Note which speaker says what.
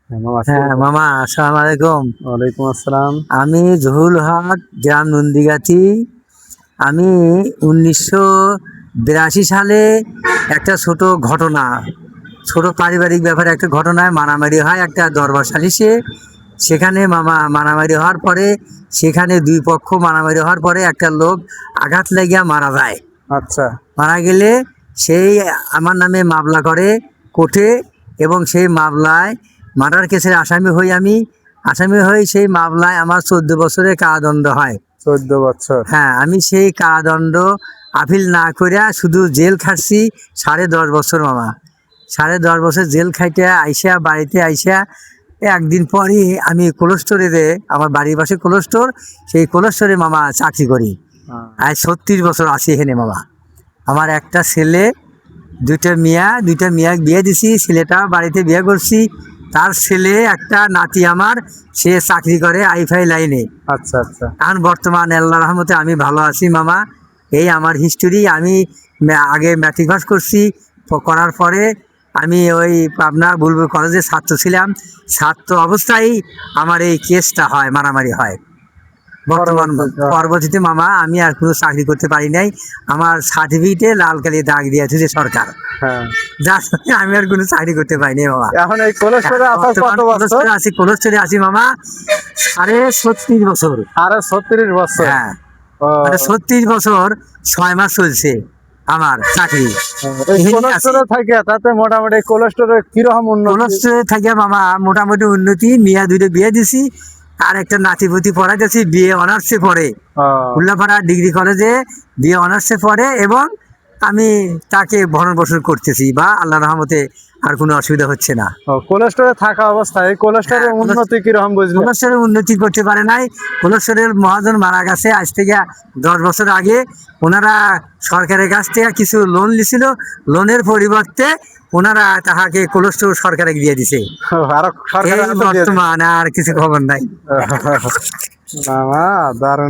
Speaker 1: হ্যাঁ মামা, আসসালামু আলাইকুম।
Speaker 2: ওয়ালাইকুম আসসালাম।
Speaker 1: আমি জহুরুল হক, গ্রাম নন্দীগাছি। আমি 1982 সালে একটা ছোট পারিবারিক ব্যাপারে একটা ঘটনায় মারামারি হয় একটা দরবার সালিশে। সেখানে মামা মারামারি হওয়ার পরে, সেখানে দুই পক্ষ মারামারি হওয়ার পরে একটা লোক আঘাত লাগিয়া মারা যায়।
Speaker 2: আচ্ছা।
Speaker 1: মারা গেলে সেই আমার নামে মামলা করে কোর্টে, এবং সেই মামলায় মার্ডার কেসের আসামি হই সেই মামলায় আমার 14 বছরের কারাদণ্ড হয়।
Speaker 2: 14 বছর।
Speaker 1: হ্যাঁ, আমি সেই কারাদণ্ড আপিল না করিয়া শুধু জেল খাটছি 10.5 বছর মামা। 10.5 বছর জেল খাইতে বাড়িতে আইসা একদিন পরই আমি কোল্ড স্টোরেতে, আমার বাড়ির পাশে কোল্ড স্টোর, সেই কোল্ড স্টোরে মামা চাকরি করি। আজ 36 বছর আছি এখানে মামা। আমার একটা ছেলে, দুইটা মেয়া বিয়ে দিছি। ছেলেটা বাড়িতে বিয়ে করছি, তার ছেলে একটা নাতি আমার, সে চাকরি করে আইফাই লাইনে।
Speaker 2: আচ্ছা আচ্ছা।
Speaker 1: এখন বর্তমান আল্লাহ রহমতে আমি ভালো আছি মামা। এই আমার হিস্টোরি। আমি আগে ম্যাট্রিক পাস করছি, করার পরে আমি ওই পাবনা বুলবুল কলেজে ছাত্র ছিলাম। ছাত্র অবস্থায় আমার এই কেসটা হয়, মারামারি হয়। বর্তমান পরবর্তীতে মামা আমি আর কোনো চাকরি করতে পারি নাই। আমার সার্টিফিকেটে লাল কালি দাগ দিয়েছে সরকার,
Speaker 2: হ্যাঁ।
Speaker 1: যার জন্য আমি আর কোনো চাকরি করতে পারিনি মামা।
Speaker 2: এখন এই কোল্ড স্টোরে আসার কত বছর?
Speaker 1: কোল্ড স্টোরে আছি মামা 36.5 বছর।
Speaker 2: আরে 36 বছর।
Speaker 1: হ্যাঁ,
Speaker 2: ও,
Speaker 1: মানে 36 বছর 6 মাস চলছে আমার চাকরি।
Speaker 2: এই কোল্ড স্টোরে থাকে তাতে মোটামুটি কোল্ড স্টোরে কিরকম
Speaker 1: কোল্ড
Speaker 2: উন্নতি?
Speaker 1: স্টোরে থাকে মামা মোটামুটি উন্নতি। দুটো বিয়ে দিছি, আর একটা নাতিপুতি পড়াইতেছি, বিয়ে অনার্সে পড়ে উল্লাপাড়া ডিগ্রি কলেজে, বিয়ে অনার্সে পড়ে, এবং আমি তাকে ভরণ পোষণ করতেছি, বা আল্লাহ রহমতে আর কোনো অসুবিধা হচ্ছে না।
Speaker 2: কোল্ড স্টোরে থাকা অবস্থায় কোল্ড স্টোরের উন্নতি কিরকম বুঝলেন?
Speaker 1: কোল্ড স্টোরের উন্নতি করতে পারে নাই। কোল্ড স্টোরের মহাজন মারা গেছে আজ থেকে 10 বছর আগে। ওনারা সরকারের কাছ থেকে কিছু লোন নিছিল, লোনের পরিবর্তে ওনারা তাহাকে কোল্ড স্টোর সরকারে দিয়ে দিছে।
Speaker 2: আরো সরকার
Speaker 1: বর্তমান আর কিছু খবর নাই
Speaker 2: মামা দারুণ।